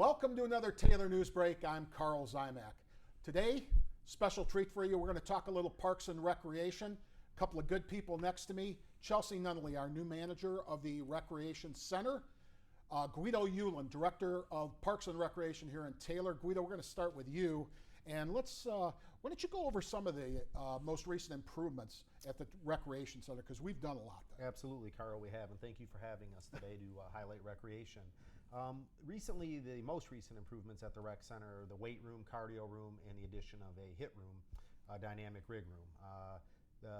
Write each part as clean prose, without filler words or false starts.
Welcome to another Taylor Newsbreak. I'm Carl Zymak. Today, special treat for you. We're going to talk a little Parks and Recreation. A couple of good people next to me. Chelsea Nunnally, our new manager of the Recreation Center. Guido Ulin, Director of Parks and Recreation here in Taylor. Guido, we're going to start with you. And why don't you go over some of the most recent improvements at the Recreation Center, because we've done a lot there. Absolutely, Carl, we have, and thank you for having us today to highlight recreation. Recently, the most recent improvements at the rec center are the weight room, cardio room, and the addition of a hit room, dynamic rig room. The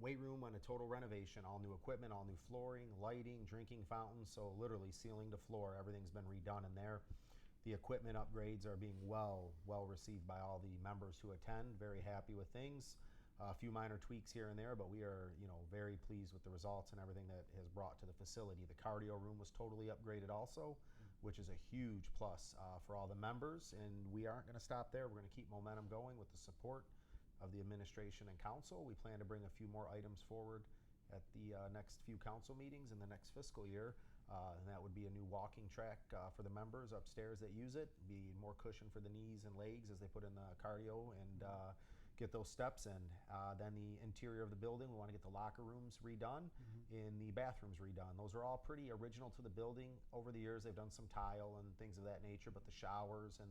weight room on a total renovation, all new equipment, all new flooring, lighting, drinking fountains, so literally ceiling to floor, everything's been redone in there. The equipment upgrades are being well received by all the members who attend. Very happy with things. A few minor tweaks here and there, but we are, very pleased with the results and everything that has brought to the facility. The cardio room was totally upgraded also, which is a huge plus for all the members. And we aren't going to stop there. We're going to keep momentum going with the support of the administration and council. We plan to bring a few more items forward at the next few council meetings in the next fiscal year. And that would be a new walking track for the members upstairs that use it, be more cushion for the knees and legs as they put in the cardio and get those steps in. Then the interior of the building, we want to get the locker rooms redone and the bathrooms redone. Those are all pretty original to the building. Over the years, they've done some tile and things of that nature, but the showers and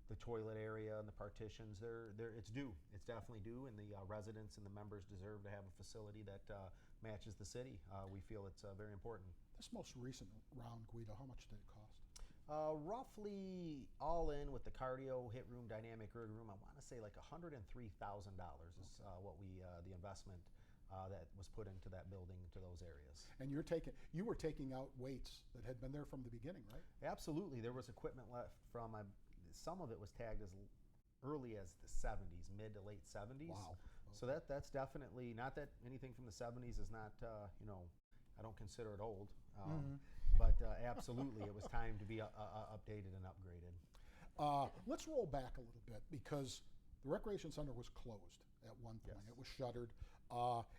the toilet area and the partitions, it's due. It's definitely due, and the residents and the members deserve to have a facility that matches the city. We feel it's very important. This most recent round, Guido, how much did it cost? Roughly all in with the cardio, hit room, dynamic rig room, I want to say like $103,000 is what the investment that was put into that building, into those areas. And you were taking out weights that had been there from the beginning, right? Absolutely. There was equipment left from, some of it was tagged as early as the 70s, mid to late 70s. Wow. So that's definitely, not that anything from the 70s is not, I don't consider it old. But absolutely, it was time to be updated and upgraded. Let's roll back a little bit, because the Recreation Center was closed at one point. Yes. It was shuttered.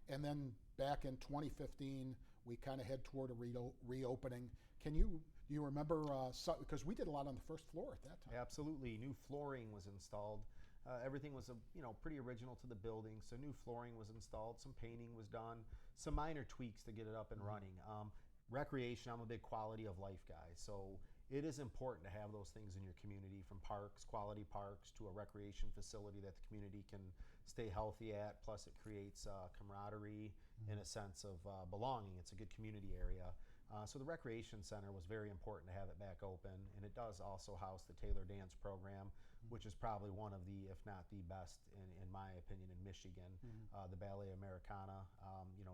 And then back in 2015, we kind of head toward a reopening. Do you remember, because we did a lot on the first floor at that time. Absolutely. New flooring was installed. Everything was pretty original to the building, so new flooring was installed, some painting was done, some minor tweaks to get it up and running. Recreation, I'm a big quality of life guy, so it is important to have those things in your community, from parks, quality parks, to a recreation facility that the community can stay healthy at. Plus it creates camaraderie and a sense of belonging. It's a good community area. So the Recreation Center was very important to have it back open, and it does also house the Taylor Dance Program, which is probably one of the, if not the best, in my opinion, in Michigan. The Ballet Americana,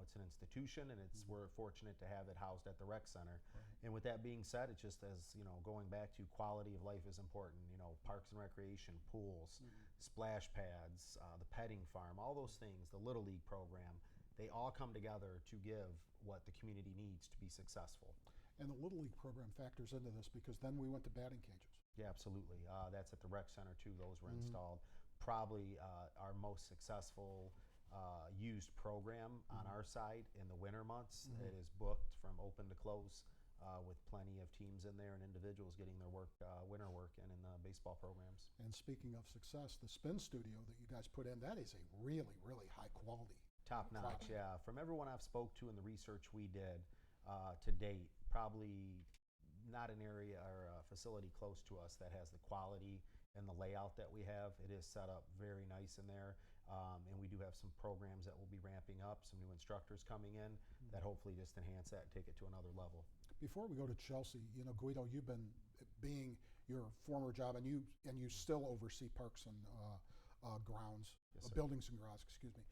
it's an institution, and we're fortunate to have it housed at the Rec Center. Right. And with that being said, it's just as, going back to quality of life is important. Parks and recreation, pools, splash pads, the petting farm, all those things, the Little League program, they all come together to give what the community needs to be successful. And the Little League program factors into this, because then we went to batting cages. Yeah, absolutely. That's at the rec center too. Those were installed. Probably our most successful used program on our side in the winter months. It is booked from open to close, with plenty of teams in there and individuals getting their winter work in the baseball programs. And speaking of success, the spin studio that you guys put in, that is a really, really high quality. Top notch, yeah. From everyone I've spoke to and the research we did to date, probably not an area or a facility close to us that has the quality and the layout that we have. It is set up very nice in there, and we do have some programs that will be ramping up, some new instructors coming in that hopefully just enhance that and take it to another level. Before we go to Chelsea, Guido, you've been, being your former job, and you still oversee parks and grounds, Yes, sir. buildings and grounds, excuse me.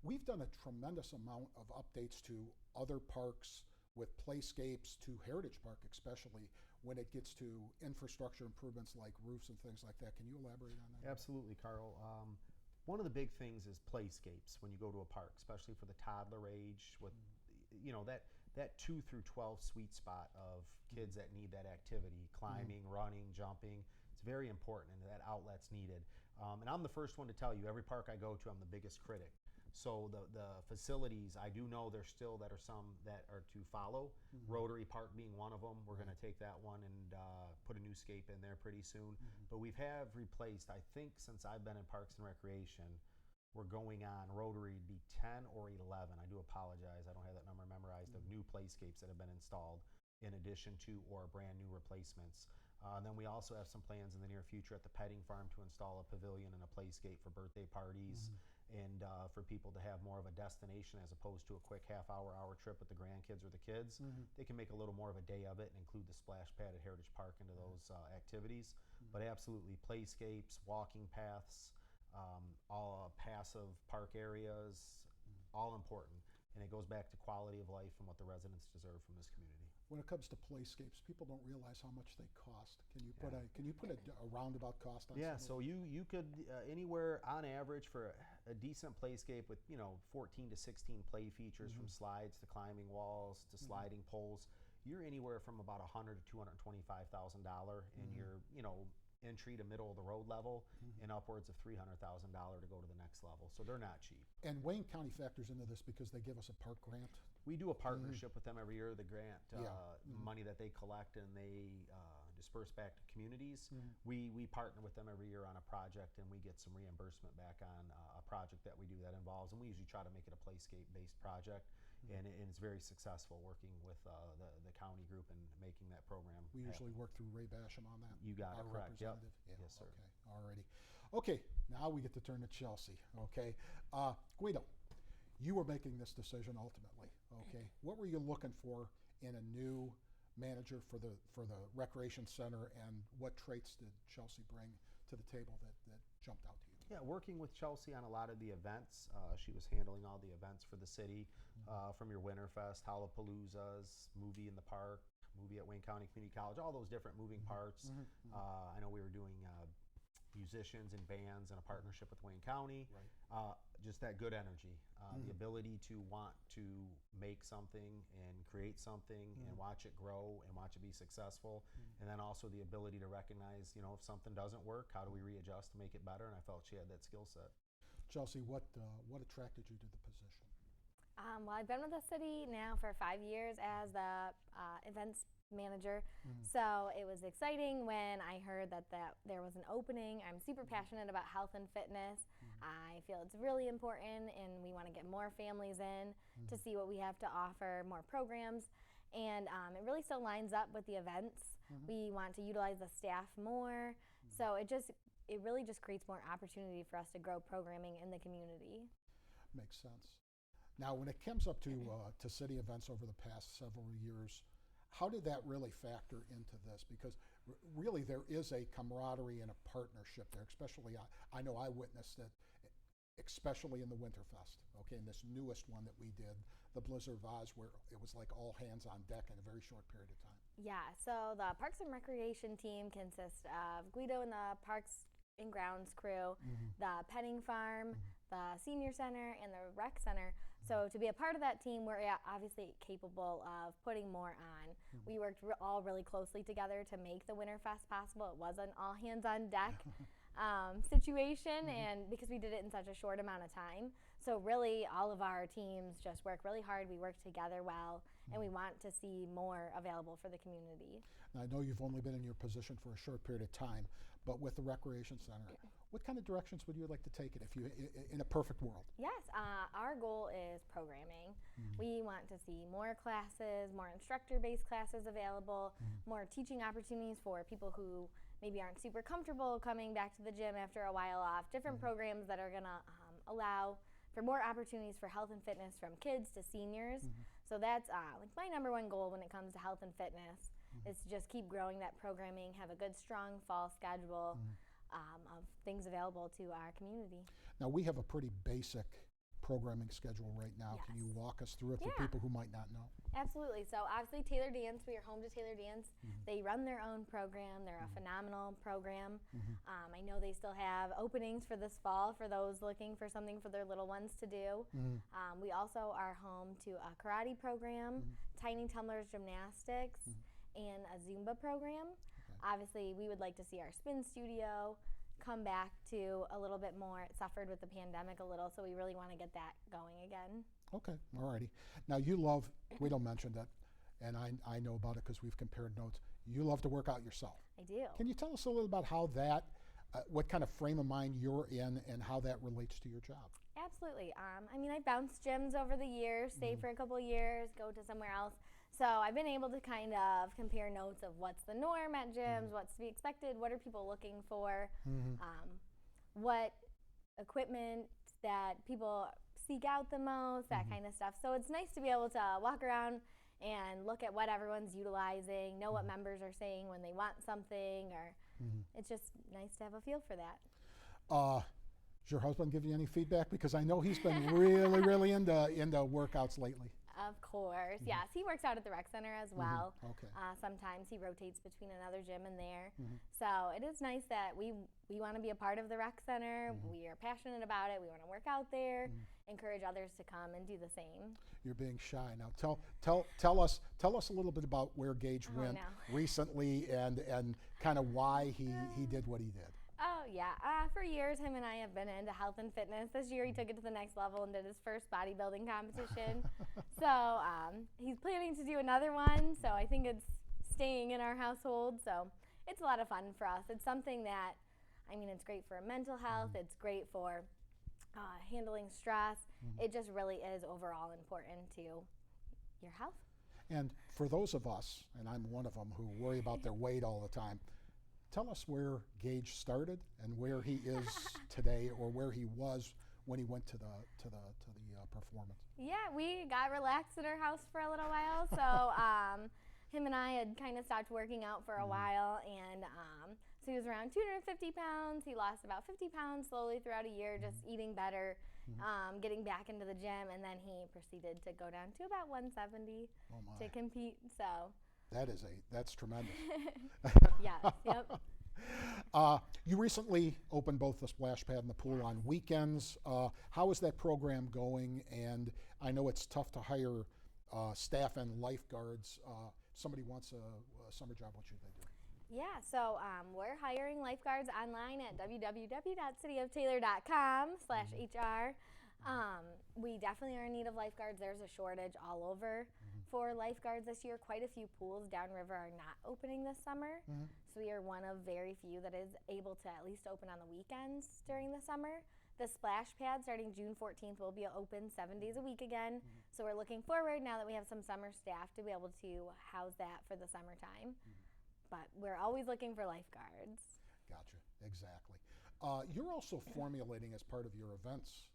We've done a tremendous amount of updates to other parks, with playscapes, to Heritage Park especially, when it gets to infrastructure improvements like roofs and things like that. Can you elaborate on that? Absolutely, Carl. One of the big things is playscapes when you go to a park, especially for the toddler age, with that 2 through 12 sweet spot of kids that need that activity, climbing, running, jumping. It's very important, and that outlet's needed. And I'm the first one to tell you, every park I go to, I'm the biggest critic. So the facilities, I do know there are some that are to follow. Rotary Park being one of them. We're going to take that one and put a newscape in there pretty soon. But we have replaced, I think since I've been in Parks and Recreation, we're going on Rotary to be 10 or 11. I do apologize. I don't have that number memorized of new playscapes that have been installed in addition to or brand new replacements. And then we also have some plans in the near future at the petting farm to install a pavilion and a playscape for birthday parties and for people to have more of a destination as opposed to a quick hour trip with the grandkids or the kids. They can make a little more of a day of it and include the splash pad at Heritage Park into those activities. But absolutely, playscapes, walking paths, all passive park areas, all important. And it goes back to quality of life and what the residents deserve from this community. When it comes to playscapes, people don't realize how much they cost. Can you put a roundabout cost on? Yeah, so you could anywhere on average for a decent playscape with 14 to 16 play features from slides to climbing walls to sliding poles. You're anywhere from about $100,000 to $225,000 in your entry to middle of the road level and upwards of $300,000 to go to the next level. So they're not cheap. And Wayne County factors into this because they give us a park grant. We do a partnership with them every year. The grant money that they collect and they disperse back to communities. We partner with them every year on a project and we get some reimbursement back on a project that we do that involves. And we usually try to make it a playscape-based project. And it's very successful working with the county group and making that program We usually work through Ray Basham on that. You got it, our correct. Yep. representative. Yeah, Yes, sir. Okay, alrighty. Okay, now we get to turn to Chelsea. Okay, Guido, you were making this decision ultimately. Okay, what were you looking for in a new manager for the recreation center, and what traits did Chelsea bring to the table that jumped out to you? Yeah, working with Chelsea on a lot of the events. She was handling all the events for the city, from your Winterfest, Hallapaloozas, movie in the park, movie at Wayne County Community College, all those different moving parts. I know we were doing musicians and bands in a partnership with Wayne County. Right. Just that good energy, the ability to want to make something and create something and watch it grow and watch it be successful. And then also the ability to recognize, if something doesn't work, how do we readjust to make it better? And I felt she had that skill set. Chelsea, what attracted you to the position? Well, I've been with the city now for 5 years as the events manager. So it was exciting when I heard that there was an opening. I'm super passionate about health and fitness. I feel it's really important, and we want to get more families in to see what we have to offer, more programs. And it really still lines up with the events. We want to utilize the staff more. So it really just creates more opportunity for us to grow programming in the community. Makes sense. Now, when it comes up to city events over the past several years, how did that really factor into this? Because really there is a camaraderie and a partnership there, especially I know I witnessed it, especially in the Winterfest, okay, and this newest one that we did, the Blizzard Vase, where it was like all hands on deck in a very short period of time. Yeah, so the Parks and Recreation team consists of Guido and the Parks and Grounds crew, the petting farm, the senior center, and the rec center. So to be a part of that team, we're obviously capable of putting more on. We worked all really closely together to make the Winterfest possible. It was an all hands on deck situation, and because we did it in such a short amount of time. So really all of our teams just work really hard. We work together well, and we want to see more available for the community. Now, I know you've only been in your position for a short period of time, but with the Recreation Center, what kind of directions would you like to take it if you, in a perfect world? Yes, our goal is programming. We want to see more classes, more instructor-based classes available, more teaching opportunities for people who maybe aren't super comfortable coming back to the gym after a while off, different programs that are going to allow for more opportunities for health and fitness from kids to seniors. So that's like my number one goal when it comes to health and fitness is to just keep growing that programming, have a good strong fall schedule of things available to our community. Now, we have a pretty basic programming schedule right now. Yes. Can you walk us through it for Yeah. people who might not know? Absolutely. So obviously Taylor Dance, we are home to Taylor Dance. They run their own program. They're a phenomenal program. I know they still have openings for this fall for those looking for something for their little ones to do. We also are home to a karate program, Tiny Tumblers Gymnastics, and a Zumba program. Obviously, we would like to see our spin studio come back to a little bit more. It suffered with the pandemic a little, so we really want to get that going again. Okay, all righty. Now you love, Guido mentioned it, and I know about it because we've compared notes. You love to work out yourself. I do. Can you tell us a little about how that, what kind of frame of mind you're in and how that relates to your job? Absolutely. I mean, I bounced gyms over the years, stayed for a couple years, go to somewhere else. So I've been able to kind of compare notes of what's the norm at gyms, what's to be expected, what are people looking for, what equipment that people seek out the most, that kind of stuff. So it's nice to be able to walk around and look at what everyone's utilizing, know what members are saying when they want something, or it's just nice to have a feel for that. Does your husband give you any feedback? Because I know he's been really into workouts lately. Of course, yes. He works out at the rec center as well. Okay. Sometimes he rotates between another gym and there. So it is nice that we want to be a part of the rec center. We are passionate about it. We want to work out there, encourage others to come and do the same. You're being shy now. Tell us a little bit about where Gage went recently and kind of why he did what he did. Oh, yeah. For years, him and I have been into health and fitness. This year, he took it to the next level and did his first bodybuilding competition. So he's planning to do another one. So I think it's staying in our household. So it's a lot of fun for us. It's something that, I mean, it's great for mental health. It's great for handling stress. It just really is overall important to your health. And for those of us, and I'm one of them, who worry about their weight all the time, tell us where Gage started and where he is today, or where he was when he went to the performance. Yeah, we got relaxed at our house for a little while. So him and I had kind of stopped working out for a while, and so he was around 250 pounds. He lost about 50 pounds slowly throughout a year, just eating better, getting back into the gym, and then he proceeded to go down to about 170 to compete. So. That's tremendous. Yes, yep. You recently opened both the splash pad and the pool on weekends. How is that program going? And I know it's tough to hire staff and lifeguards. Somebody wants a summer job, what should they do? Yeah, so we're hiring lifeguards online at www.cityoftaylor.com/HR. We definitely are in need of lifeguards. There's a shortage all over for lifeguards this year. Quite a few pools downriver are not opening this summer. So we are one of very few that is able to at least open on the weekends during the summer. The splash pad starting June 14th will be open 7 days a week again. So we're looking forward, now that we have some summer staff, to be able to house that for the summertime. But we're always looking for lifeguards. Gotcha, exactly. You're also formulating, as part of your events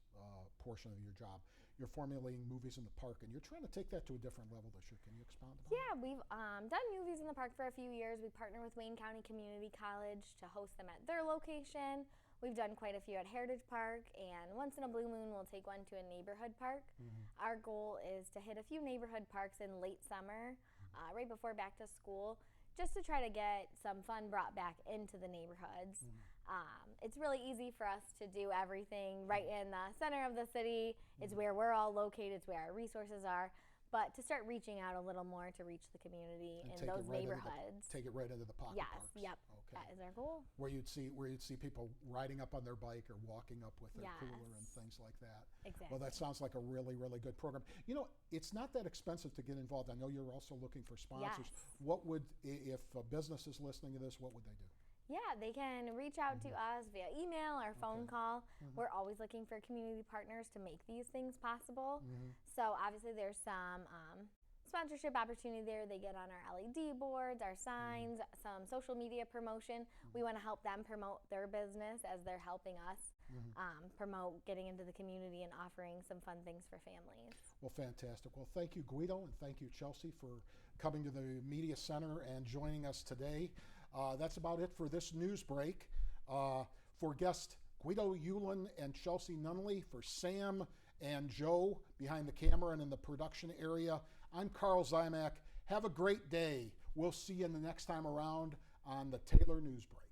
portion of your job, you're formulating movies in the park, and you're trying to take that to a different level this year. Can you expound on that? Yeah, we've done movies in the park for a few years. We partner with Wayne County Community College to host them at their location. We've done quite a few at Heritage Park, and once in a blue moon, we'll take one to a neighborhood park. Our goal is to hit a few neighborhood parks in late summer, right before back to school, just to try to get some fun brought back into the neighborhoods. It's really easy for us to do everything right in the center of the city. It's where we're all located, it's where our resources are. But to start reaching out a little more to reach the community in those neighborhoods. Take it right into the pocket parks. Yep. Okay. That is our goal. Where you'd see people riding up on their bike or walking up with their cooler and things like that. Exactly. Well, that sounds like a really good program. You know, it's not that expensive to get involved. I know you're also looking for sponsors. What would, if a business is listening to this, what would they do? Yeah, they can reach out to us via email or phone call. We're always looking for community partners to make these things possible. So obviously there's some sponsorship opportunity there. They get on our LED boards, our signs, some social media promotion. We want to help them promote their business as they're helping us promote getting into the community and offering some fun things for families. Well, fantastic. Well, thank you, Guido, and thank you, Chelsea, for coming to the Media Center and joining us today. That's about it for this news break. For guest Guido Ulin and Chelsea Nunnally, for Sam and Joe behind the camera and in the production area, I'm Carl Zymak. Have a great day. We'll see you the next time around on the Taylor News Break.